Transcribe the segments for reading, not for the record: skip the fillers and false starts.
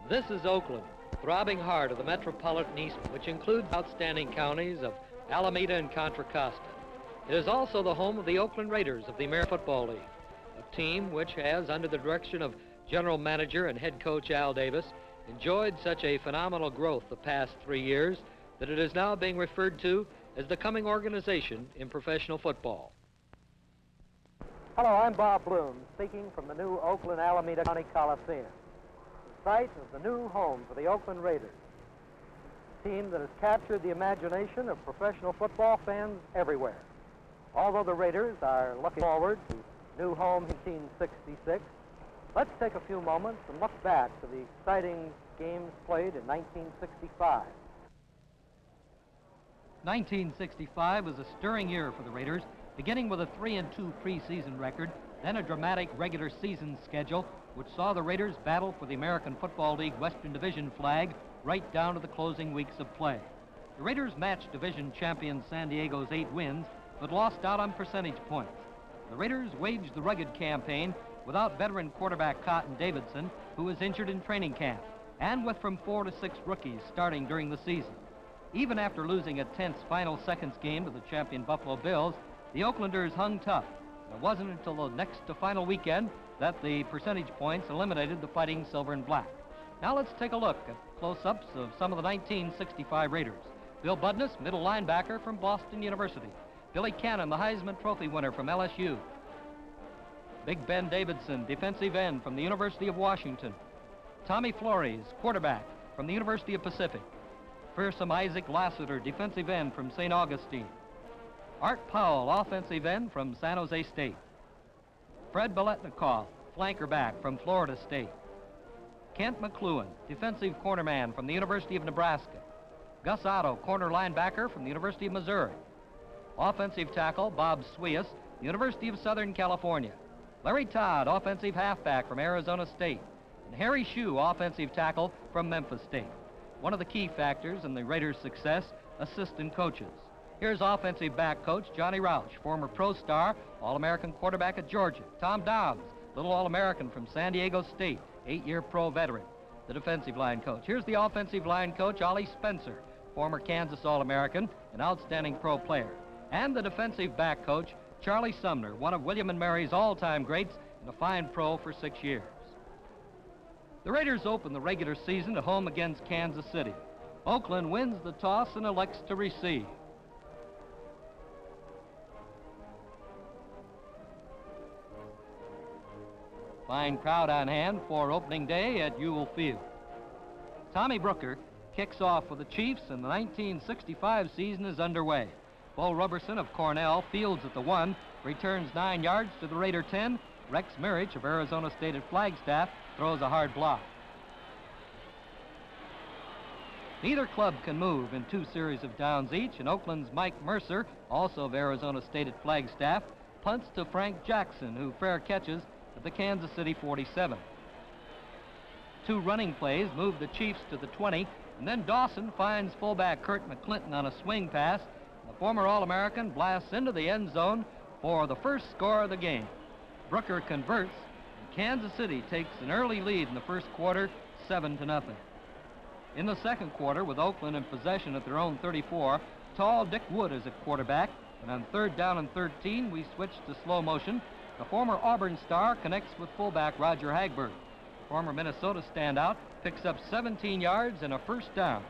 This is Oakland, throbbing heart of the metropolitan East, which includes outstanding counties of Alameda and Contra Costa. It is also the home of the Oakland Raiders of the American Football League, a team which has, under the direction of general manager and head coach Al Davis, enjoyed such a phenomenal growth the past 3 years that it is now being referred to as the coming organization in professional football. Hello, I'm Bob Blum, speaking from the new Oakland Alameda County Coliseum, the site of the new home for the Oakland Raiders, a team that has captured the imagination of professional football fans everywhere. Although the Raiders are looking forward to new home in 1966, let's take a few moments and look back to the exciting games played in 1965. 1965 was a stirring year for the Raiders, beginning with a 3-2 preseason record, then a dramatic regular season schedule, which saw the Raiders battle for the American Football League Western Division flag right down to the closing weeks of play. The Raiders matched division champion San Diego's 8 wins, but lost out on percentage points. The Raiders waged the rugged campaign without veteran quarterback Cotton Davidson, who was injured in training camp, and with from 4 to 6 rookies starting during the season. Even after losing a tense final seconds game to the champion Buffalo Bills, the Oaklanders hung tough. It wasn't until the next to final weekend that the percentage points eliminated the Fighting Silver and Black. Now let's take a look at close-ups of some of the 1965 Raiders. Bill Budness, middle linebacker from Boston University. Billy Cannon, the Heisman Trophy winner from LSU. Big Ben Davidson, defensive end from the University of Washington. Tommy Flores, quarterback from the University of Pacific. Fearsome Isaac Lassiter, defensive end from St. Augustine. Art Powell, offensive end from San Jose State. Fred Biletnikoff, flanker back from Florida State. Kent McLuhan, defensive cornerman from the University of Nebraska. Gus Otto, corner linebacker from the University of Missouri. Offensive tackle Bob Swias, University of Southern California. Larry Todd, offensive halfback from Arizona State. And Harry Shue, offensive tackle from Memphis State. One of the key factors in the Raiders' success, assistant coaches. Here's offensive back coach Johnny Rauch, former pro star, All-American quarterback at Georgia. Tom Downs, little All-American from San Diego State, 8-year pro veteran. The defensive line coach. Here's the offensive line coach, Ollie Spencer, former Kansas All-American, an outstanding pro player. And the defensive back coach, Charlie Sumner, one of William & Mary's all-time greats and a fine pro for 6 years. The Raiders open the regular season at home against Kansas City. Oakland wins the toss and elects to receive. Fine crowd on hand for opening day at Ewell Field. Tommy Brooker kicks off with the Chiefs, and the 1965 season is underway. Bo Roberson of Cornell fields at the 1, returns 9 yards to the Raider 10. Rex Mirich of Arizona State at Flagstaff throws a hard block. Neither club can move in 2 series of downs each, and Oakland's Mike Mercer, also of Arizona State at Flagstaff, punts to Frank Jackson, who fair catches at the Kansas City 47. 2 running plays move the Chiefs to the 20, and then Dawson finds fullback Kurt McClinton on a swing pass. The former All-American blasts into the end zone for the first score of the game. Brooker converts, and Kansas City takes an early lead in the first quarter, 7-0. In the second quarter, with Oakland in possession at their own 34, tall Dick Wood is at quarterback, and on 3rd down and 13, we switch to slow motion. The former Auburn star connects with fullback Roger Hagberg. The former Minnesota standout picks up 17 yards and a first down.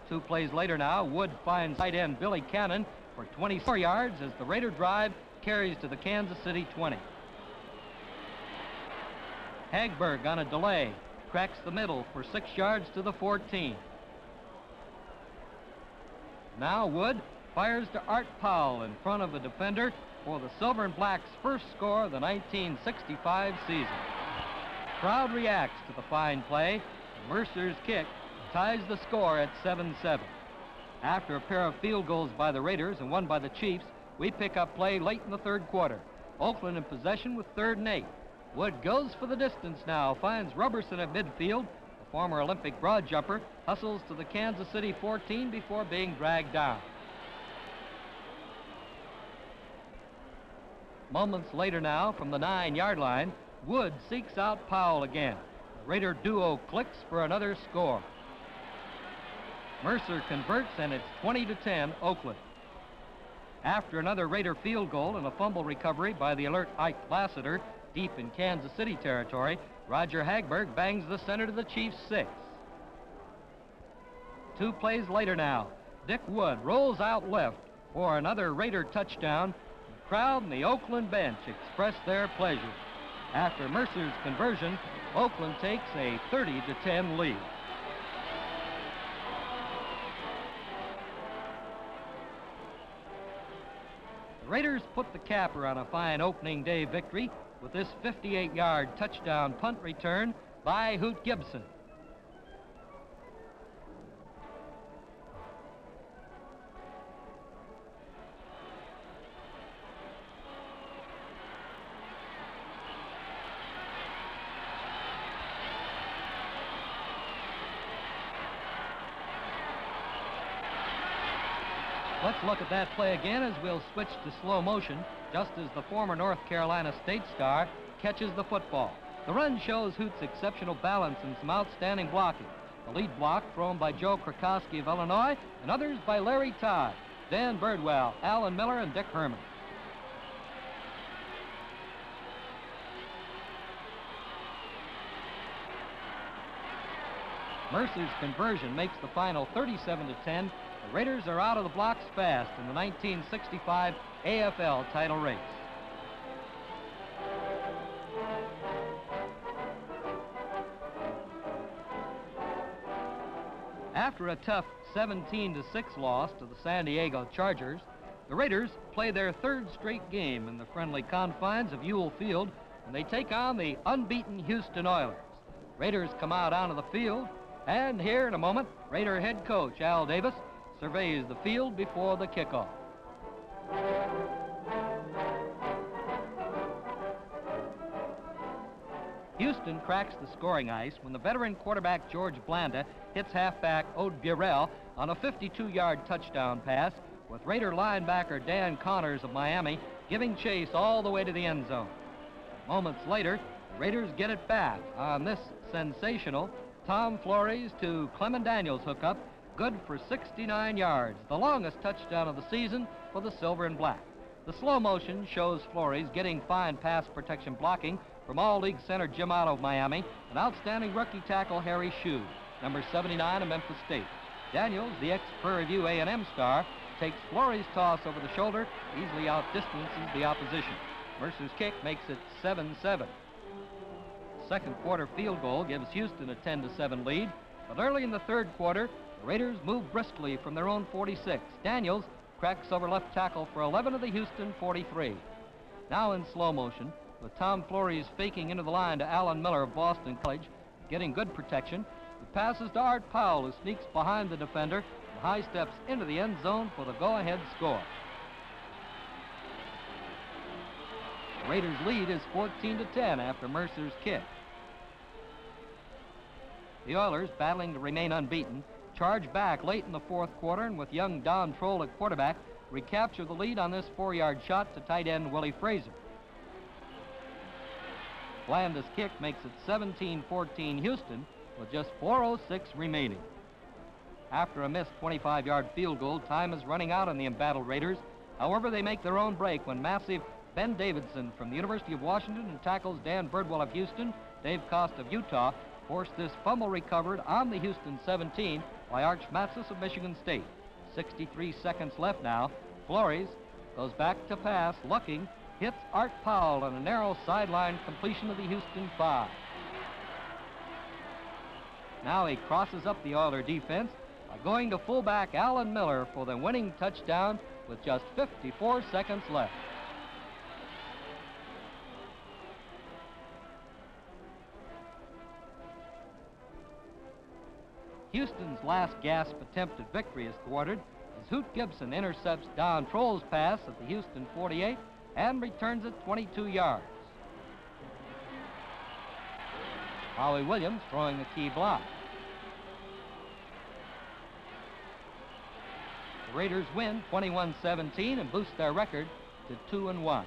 2 plays later now, Wood finds tight end Billy Cannon for 24 yards as the Raider drive carries to the Kansas City 20. Hagberg on a delay cracks the middle for 6 yards to the 14. Now Wood fires to Art Powell in front of the defender for the Silver and Black's first score of the 1965 season. Crowd reacts to the fine play. Mercer's kick ties the score at 7-7. After a pair of field goals by the Raiders and one by the Chiefs, we pick up play late in the 3rd quarter. Oakland in possession with 3rd and 8. Wood goes for the distance now, finds Roberson at midfield. The former Olympic broad jumper hustles to the Kansas City 14 before being dragged down. Moments later now, from the 9-yard line, Wood seeks out Powell again. The Raider duo clicks for another score. Mercer converts, and it's 20-10 Oakland. After another Raider field goal and a fumble recovery by the alert Ike Lassiter deep in Kansas City territory, Roger Hagberg bangs the center to the Chiefs' 6. 2 plays later now, Dick Wood rolls out left for another Raider touchdown. The crowd and the Oakland bench express their pleasure. After Mercer's conversion, Oakland takes a 30-10 lead. The Raiders put the capper on a fine opening day victory with this 58-yard touchdown punt return by Hoot Gibson. Let's look at that play again as we'll switch to slow motion, just as the former North Carolina State star catches the football. The run shows Hoot's exceptional balance and some outstanding blocking. The lead block thrown by Joe Krakowski of Illinois, and others by Larry Todd, Dan Birdwell, Alan Miller, and Dick Herman. Mercer's conversion makes the final 37-10. The Raiders are out of the blocks fast in the 1965 AFL title race. After a tough 17-6 loss to the San Diego Chargers, the Raiders play their 3rd straight game in the friendly confines of Ewell Field, and they take on the unbeaten Houston Oilers. Raiders come out onto the field, and here in a moment, Raider head coach Al Davis surveys the field before the kickoff. Houston cracks the scoring ice when the veteran quarterback George Blanda hits halfback Ode Burrell on a 52-yard touchdown pass, with Raider linebacker Dan Connors of Miami giving chase all the way to the end zone. Moments later, the Raiders get it back on this sensational Tom Flores to Clement Daniels hookup, good for 69 yards, the longest touchdown of the season for the Silver and Black. The slow motion shows Flores getting fine pass protection blocking from All-League center Jim Otto of Miami and outstanding rookie tackle Harry Shue, number 79 of Memphis State. Daniels, the ex-Prairie View A&M star, takes Flores' toss over the shoulder, easily outdistances the opposition. Mercer's kick makes it 7-7. Second quarter field goal gives Houston a 10-7 lead, but early in the 3rd quarter, the Raiders move briskly from their own 46. Daniels cracks over left tackle for 11 of the Houston 43. Now in slow motion, with Tom Flores faking into the line to Alan Miller of Boston College, getting good protection. He passes to Art Powell, who sneaks behind the defender and high steps into the end zone for the go-ahead score. The Raiders' lead is 14-10 after Mercer's kick. The Oilers, battling to remain unbeaten, charge back late in the 4th quarter, and with young Don Troll at quarterback, recapture the lead on this 4-yard shot to tight end Willie Fraser. Blanda's kick makes it 17-14 Houston with just 4:06 remaining. After a missed 25-yard field goal, time is running out on the embattled Raiders. However, they make their own break when massive Ben Davidson from the University of Washington and tackles Dan Birdwell of Houston, Dave Cost of Utah, force this fumble recovered on the Houston 17 by Arch Matzis of Michigan State. 63 seconds left now. Flores goes back to pass, looking, hits Art Powell on a narrow sideline completion of the Houston 5. Now he crosses up the Oiler defense by going to fullback Alan Miller for the winning touchdown with just 54 seconds left. Houston's last gasp attempt at victory is thwarted as Hoot Gibson intercepts Don Troll's pass at the Houston 48 and returns it 22 yards. Howie Williams throwing the key block. The Raiders win 21-17 and boost their record to 2-1.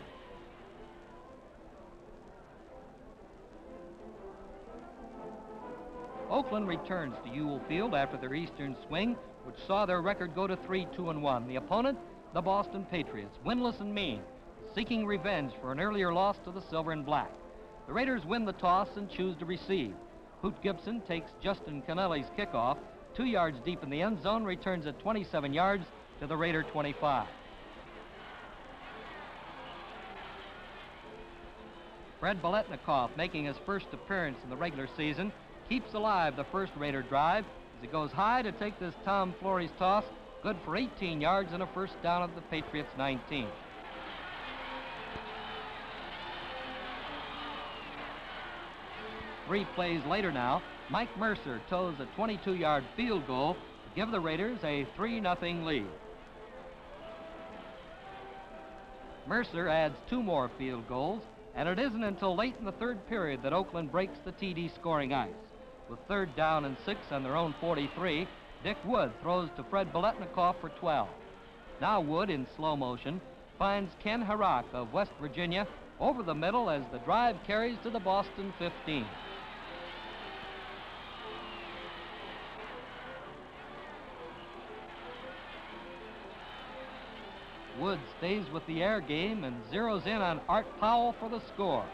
Oakland returns to Ewell Field after their Eastern swing, which saw their record go to 3-2-1. The opponent, the Boston Patriots, winless and mean, seeking revenge for an earlier loss to the Silver and Black. The Raiders win the toss and choose to receive. Hoot Gibson takes Justin Kennelly's kickoff, 2 yards deep in the end zone, returns at 27 yards to the Raider 25. Fred Biletnikoff, making his first appearance in the regular season, keeps alive the first Raider drive as he goes high to take this Tom Flores toss, good for 18 yards and a first down at the Patriots' 19. Three plays later now, Mike Mercer toes a 22-yard field goal to give the Raiders a 3-0 lead. Mercer adds 2 more field goals, and it isn't until late in the third period that Oakland breaks the TD scoring ice. With 3rd down and 6 on their own 43, Dick Wood throws to Fred Biletnikoff for 12. Now Wood, in slow motion, finds Ken Harak of West Virginia over the middle as the drive carries to the Boston 15. Wood stays with the air game and zeroes in on Art Powell for the score.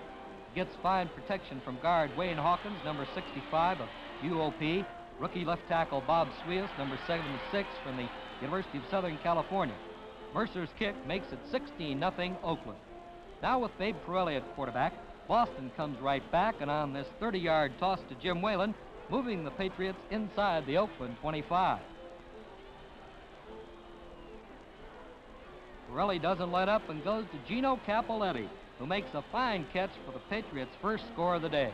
Gets fine protection from guard Wayne Hawkins, number 65 of UOP, rookie left tackle Bob Swias, number 76 from the University of Southern California. Mercer's kick makes it 16-0 Oakland. Now with Babe Pirelli at quarterback, Boston comes right back, and on this 30-yard toss to Jim Whalen, moving the Patriots inside the Oakland 25. Pirelli doesn't let up and goes to Gino Capoletti, who makes a fine catch for the Patriots' first score of the day.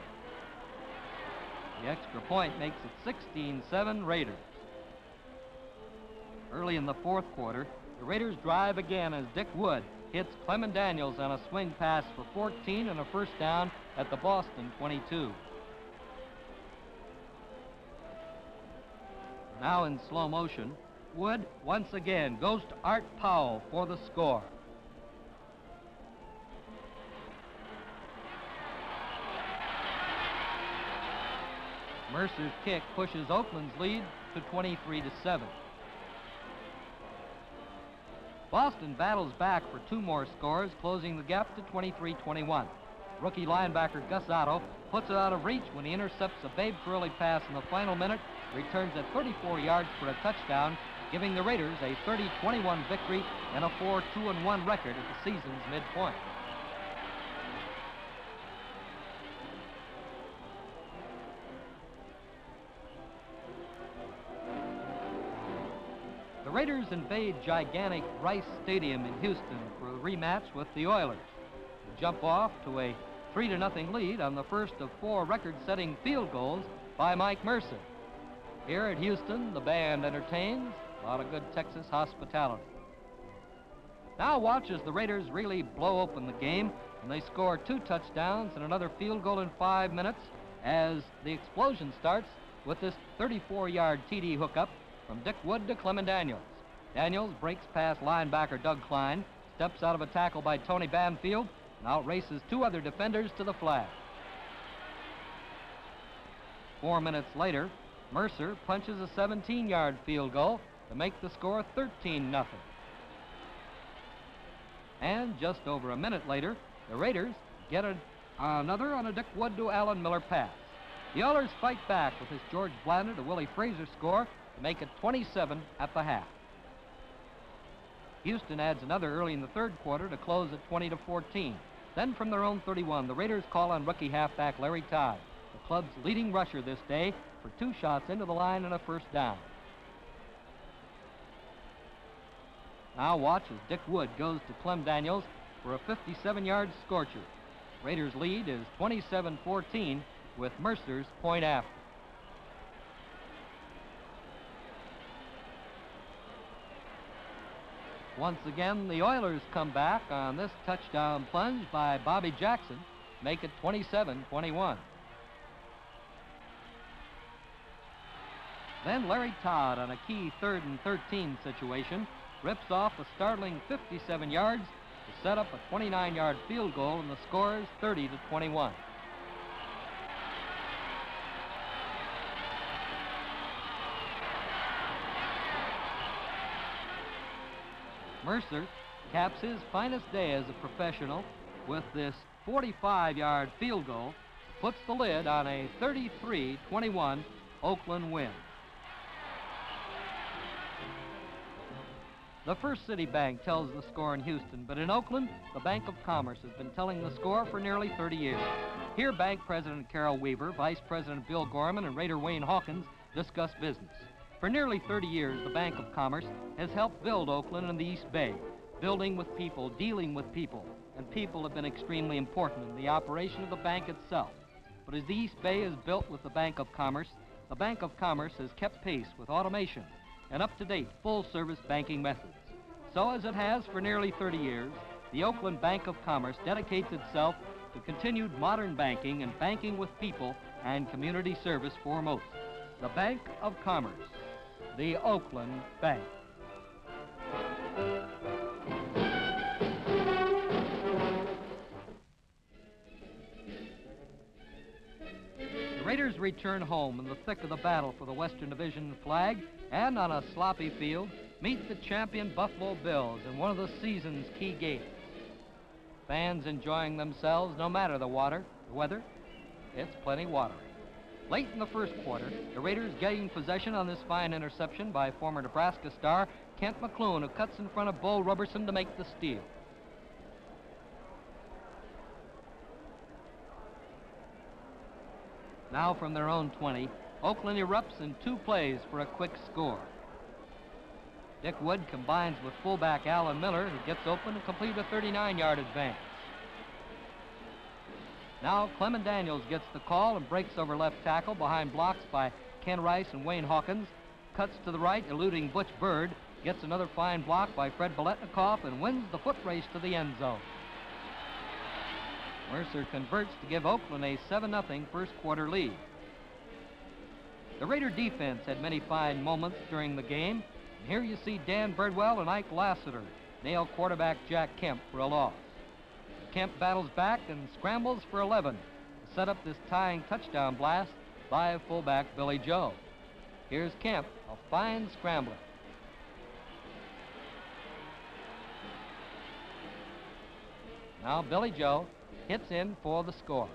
The extra point makes it 16-7 Raiders. Early in the fourth quarter, the Raiders drive again as Dick Wood hits Clement Daniels on a swing pass for 14 and a first down at the Boston 22. Now in slow motion, Wood once again goes to Art Powell for the score. Mercer's kick pushes Oakland's lead to 23-7. Boston battles back for 2 more scores, closing the gap to 23-21. Rookie linebacker Gus Otto puts it out of reach when he intercepts a Babe Pirelli pass in the final minute, returns at 34 yards for a touchdown, giving the Raiders a 30-21 victory and a 4-2-1 record at the season's midpoint. The Raiders invade gigantic Rice Stadium in Houston for a rematch with the Oilers. They jump off to a 3-0 lead on the first of 4 record-setting field goals by Mike Mercer. Here at Houston, the band entertains. A lot of good Texas hospitality. Now watch as the Raiders really blow open the game, and they score 2 touchdowns and another field goal in 5 minutes as the explosion starts with this 34-yard TD hookup from Dick Wood to Clement Daniels. Daniels breaks past linebacker Doug Klein, steps out of a tackle by Tony Banfield, and outraces 2 other defenders to the flag. 4 minutes later, Mercer punches a 17-yard field goal to make the score 13-0. And just over a minute later, the Raiders get another on a Dick Wood to Alan Miller pass. The Oilers fight back with this George Bladner to Willie Fraser score to make it 27 at the half. Houston adds another early in the third quarter to close at 20-14. Then from their own 31, the Raiders call on rookie halfback Larry Todd, the club's leading rusher this day, for 2 shots into the line and a first down. Now watch as Dick Wood goes to Clem Daniels for a 57-yard scorcher. Raiders' lead is 27-14 with Mercer's point after. Once again, the Oilers come back on this touchdown plunge by Bobby Jackson, make it 27-21. Then Larry Todd, on a key 3rd and 13 situation, rips off a startling 57 yards to set up a 29-yard field goal, and the score is 30-21. Mercer caps his finest day as a professional with this 45-yard field goal, puts the lid on a 33-21 Oakland win. The First City Bank tells the score in Houston, but in Oakland, the Bank of Commerce has been telling the score for nearly 30 years. Here, Bank President Carol Weaver, Vice President Bill Gorman, and Raider Wayne Hawkins discuss business. For nearly 30 years, the Bank of Commerce has helped build Oakland and the East Bay, building with people, dealing with people, and people have been extremely important in the operation of the bank itself. But as the East Bay is built with the Bank of Commerce, the Bank of Commerce has kept pace with automation and up-to-date full-service banking methods. So as it has for nearly 30 years, the Oakland Bank of Commerce dedicates itself to continued modern banking and banking with people and community service foremost. The Bank of Commerce, the Oakland Bank. The Raiders return home in the thick of the battle for the Western Division flag and on a sloppy field meet the champion Buffalo Bills in one of the season's key games. Fans enjoying themselves no matter the weather, it's plenty watery. Late in the first quarter, the Raiders gain possession on this fine interception by former Nebraska star Kent McClune, who cuts in front of Bo Roberson to make the steal. Now from their own 20, Oakland erupts in 2 plays for a quick score. Dick Wood combines with fullback Alan Miller, who gets open to complete a 39-yard advance. Now Clement Daniels gets the call and breaks over left tackle behind blocks by Ken Rice and Wayne Hawkins, cuts to the right, eluding Butch Bird, gets another fine block by Fred Biletnikoff, and wins the foot race to the end zone. Mercer converts to give Oakland a 7-0 first quarter lead. The Raider defense had many fine moments during the game, and here you see Dan Birdwell and Ike Lassiter nail quarterback Jack Kemp for a loss. Kemp battles back and scrambles for 11 to set up this tying touchdown blast by fullback Billy Joe. Here's Kemp, a fine scrambler. Now Billy Joe hits in for the score.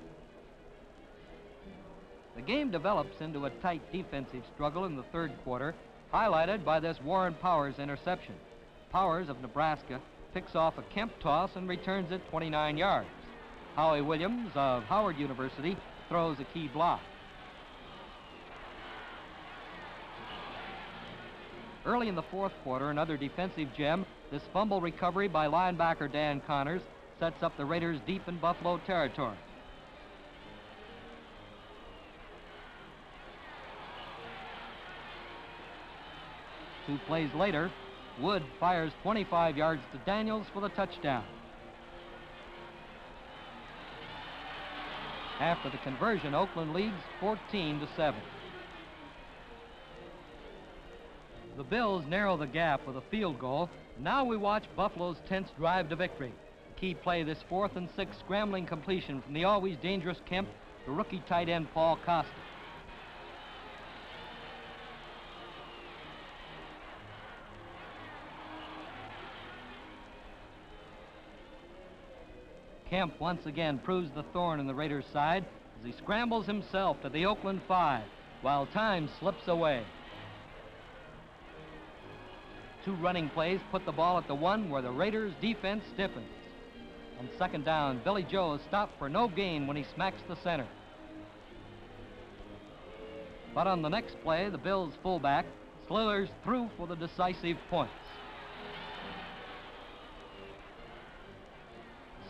The game develops into a tight defensive struggle in the third quarter, highlighted by this Warren Powers interception. Powers of Nebraska picks off a Kemp toss and returns it 29 yards. Howie Williams of Howard University throws a key block. Early in the fourth quarter, another defensive gem, this fumble recovery by linebacker Dan Connors sets up the Raiders deep in Buffalo territory. Two plays later, Wood fires 25 yards to Daniels for the touchdown. After the conversion, Oakland leads 14-7. The Bills narrow the gap with a field goal. Now we watch Buffalo's tense drive to victory. Key play, this 4th and 6 scrambling completion from the always dangerous Kemp to rookie tight end Paul Costa. Kemp once again proves the thorn in the Raiders' side as he scrambles himself to the Oakland 5 while time slips away. 2 running plays put the ball at the 1 where the Raiders' defense stiffens. On second down, Billy Joe is stopped for no gain when he smacks the center. But on the next play, the Bills' fullback slithers through for the decisive points.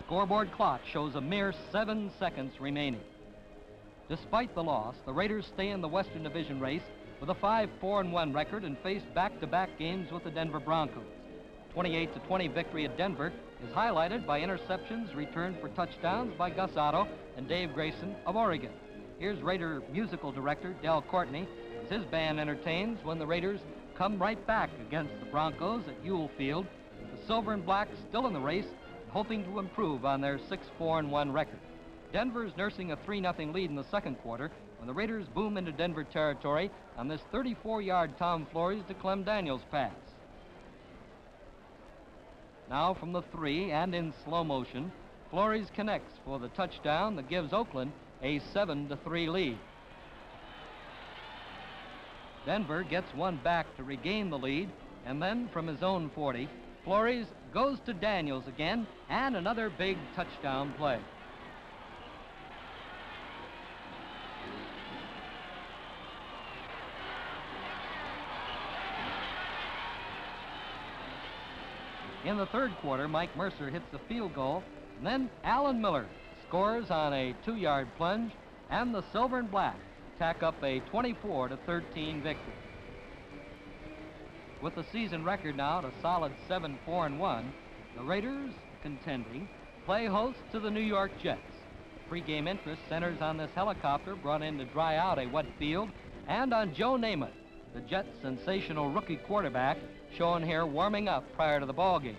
Scoreboard clock shows a mere 7 seconds remaining. Despite the loss, the Raiders stay in the Western Division race with a 5-4-1 record and face back-to-back games with the Denver Broncos. 28-20 victory at Denver is highlighted by interceptions returned for touchdowns by Gus Otto and Dave Grayson of Oregon. Here's Raider musical director Del Courtney as his band entertains when the Raiders come right back against the Broncos at Ewell Field, with the Silver and Black still in the race, hoping to improve on their 6-4-1 record. Denver's nursing a 3-0 lead in the second quarter when the Raiders boom into Denver territory on this 34-yard Tom Flores to Clem Daniels pass. Now from the 3 and in slow motion, Flores connects for the touchdown that gives Oakland a 7-3 lead. Denver gets one back to regain the lead, and then from his own 40, Flores goes to Daniels again, and another big touchdown play. In the third quarter, Mike Mercer hits the field goal, and then Alan Miller scores on a 2-yard plunge, and the Silver and Black tack up a 24-13 victory. With the season record now at a solid 7-4-1, the Raiders, contending, play host to the New York Jets. Pre-game interest centers on this helicopter brought in to dry out a wet field, and on Joe Namath, the Jets' sensational rookie quarterback, shown here warming up prior to the ball game.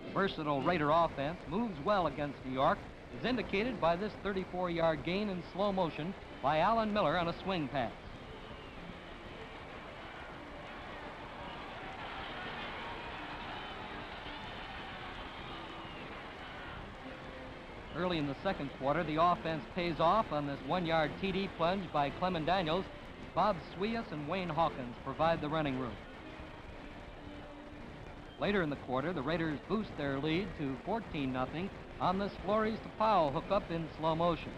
The versatile Raider offense moves well against New York, as indicated by this 34-yard gain in slow motion by Alan Miller on a swing pass. Early in the second quarter, the offense pays off on this 1-yard TD plunge by Clement Daniels. Bob Swias and Wayne Hawkins provide the running room. Later in the quarter, the Raiders boost their lead to 14-0 on this Flores to Powell hookup in slow motion.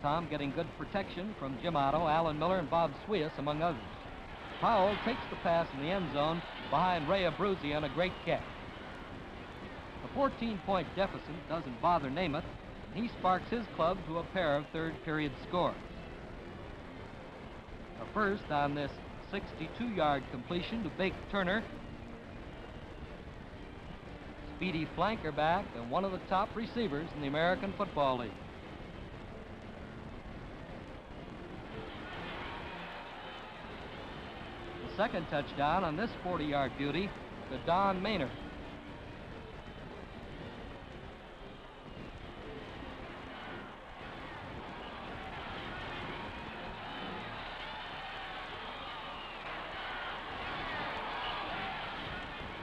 Tom getting good protection from Jim Otto, Alan Miller, and Bob Swias, among others. Powell takes the pass in the end zone behind Ray Abruzzi on a great catch. The 14-point deficit doesn't bother Namath, and he sparks his club to a pair of third-period scores. The first on this 62-yard completion to Bake Turner, speedy flanker back and one of the top receivers in the American Football League. The second touchdown on this 40-yard beauty to Don Maynard.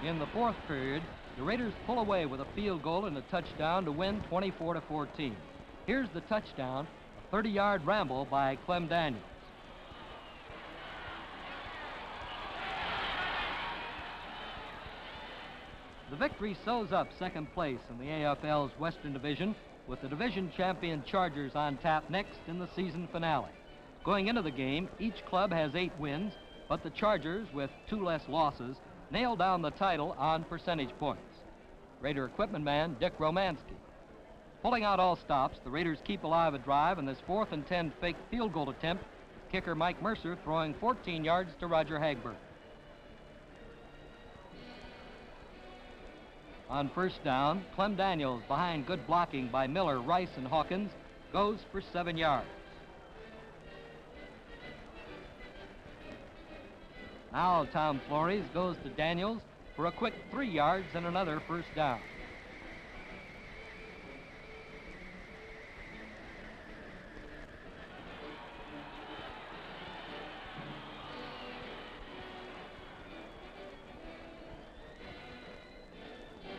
In the fourth period, the Raiders pull away with a field goal and a touchdown to win 24-14. Here's the touchdown, a 30-yard ramble by Clem Daniels. The victory sews up second place in the AFL's Western Division, with the division champion Chargers on tap next in the season finale. Going into the game, each club has 8 wins, but the Chargers, with 2 less losses, nailed down the title on percentage points. Raider equipment man Dick Romanski. Pulling out all stops, the Raiders keep alive a drive in this 4th and 10 fake field goal attempt, with kicker Mike Mercer throwing 14 yards to Roger Hagberg. On first down, Clem Daniels, behind good blocking by Miller, Rice, and Hawkins, goes for 7 yards. Now Tom Flores goes to Daniels for a quick 3 yards and another first down.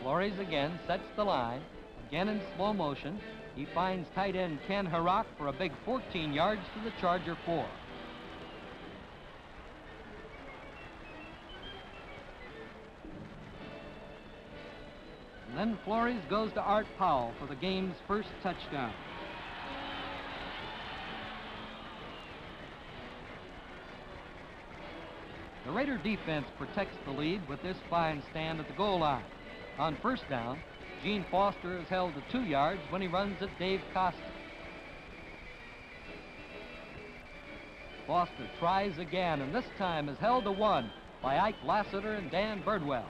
Flores again sets the line, again in slow motion. He finds tight end Ken Harak for a big 14 yards to the Charger 4. Then Flores goes to Art Powell for the game's first touchdown. The Raider defense protects the lead with this fine stand at the goal line. On first down, Gene Foster is held to 2 yards when he runs at Dave Costa. Foster tries again, and this time is held to 1 by Ike Lassiter and Dan Birdwell.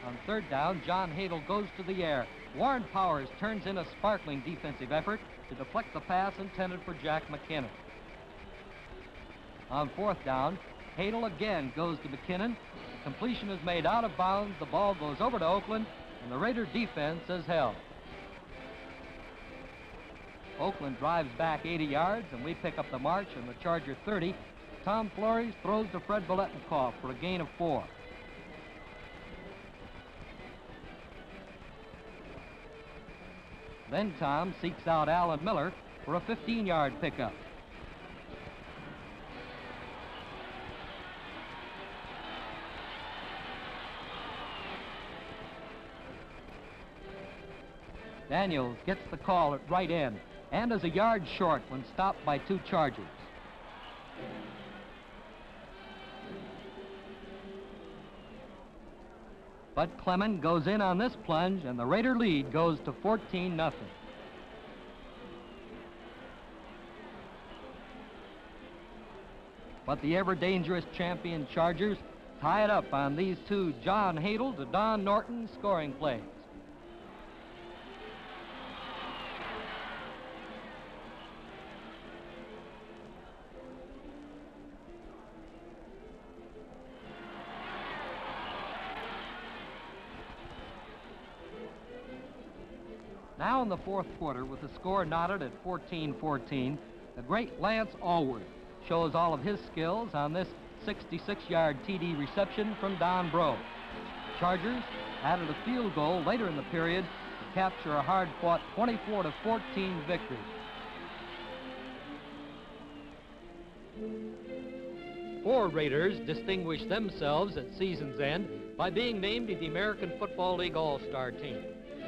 On third down, John Hadel goes to the air. Warren Powers turns in a sparkling defensive effort to deflect the pass intended for Jack McKinnon. On fourth down, Hadel again goes to McKinnon. The completion is made out of bounds. The ball goes over to Oakland, and the Raider defense is held. Oakland drives back 80 yards, and we pick up the march on the Charger 30. Tom Flores throws to Fred Biletnikoff for a gain of 4. Then Tom seeks out Alan Miller for a 15-yard pickup. Daniels gets the call at right end and is a yard short when stopped by 2 Chargers. But Clement goes in on this plunge, and the Raider lead goes to 14-0. But the ever-dangerous champion Chargers tie it up on these 2 John Hadel to Don Norton scoring plays. Now in the 4th quarter, with the score knotted at 14-14, the great Lance Allworth shows all of his skills on this 66-yard TD reception from Don Breaux. Chargers added a field goal later in the period to capture a hard-fought 24-14 victory. Four Raiders distinguished themselves at season's end by being named to the American Football League All-Star team.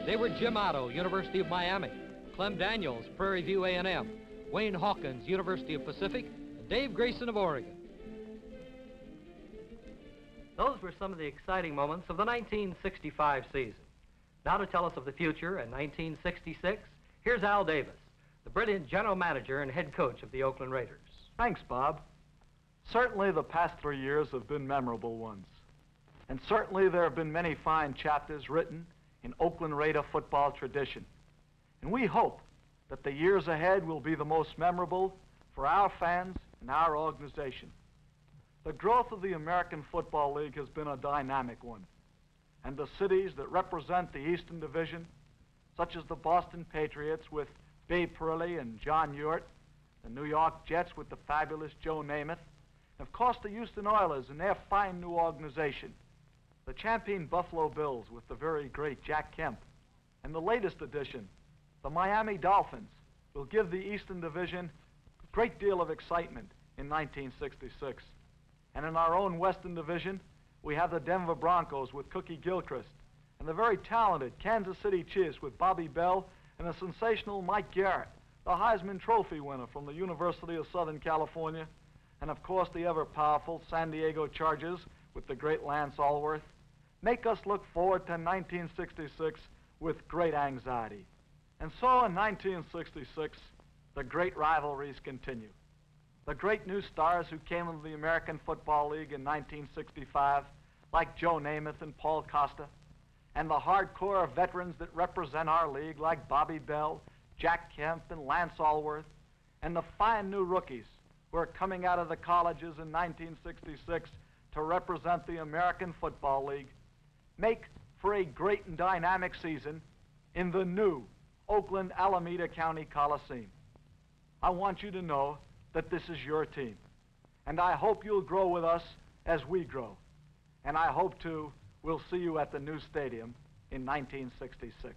They were Jim Otto, University of Miami, Clem Daniels, Prairie View A&M, Wayne Hawkins, University of Pacific, and Dave Grayson of Oregon. Those were some of the exciting moments of the 1965 season. Now to tell us of the future in 1966, here's Al Davis, the brilliant general manager and head coach of the Oakland Raiders. Thanks, Bob. Certainly the past 3 years have been memorable ones. And certainly there have been many fine chapters written in Oakland Raider football tradition. And we hope that the years ahead will be the most memorable for our fans and our organization. The growth of the American Football League has been a dynamic one. And the cities that represent the Eastern Division, such as the Boston Patriots with Babe Parilli and John Ewart, the New York Jets with the fabulous Joe Namath, and of course the Houston Oilers and their fine new organization, the champion Buffalo Bills with the very great Jack Kemp, and the latest addition, the Miami Dolphins, will give the Eastern Division a great deal of excitement in 1966. And in our own Western Division, we have the Denver Broncos with Cookie Gilchrist, and the very talented Kansas City Chiefs with Bobby Bell and the sensational Mike Garrett, the Heisman Trophy winner from the University of Southern California, and of course the ever-powerful San Diego Chargers with the great Lance Allworth, make us look forward to 1966 with great anxiety. And so in 1966, the great rivalries continue. The great new stars who came into the American Football League in 1965, like Joe Namath and Paul Costa, and the hardcore veterans that represent our league, like Bobby Bell, Jack Kemp, and Lance Allworth, and the fine new rookies who are coming out of the colleges in 1966 to represent the American Football League, make for a great and dynamic season in the new Oakland Alameda County Coliseum. I want you to know that this is your team, and I hope you'll grow with us as we grow. And I hope, too, we'll see you at the new stadium in 1966.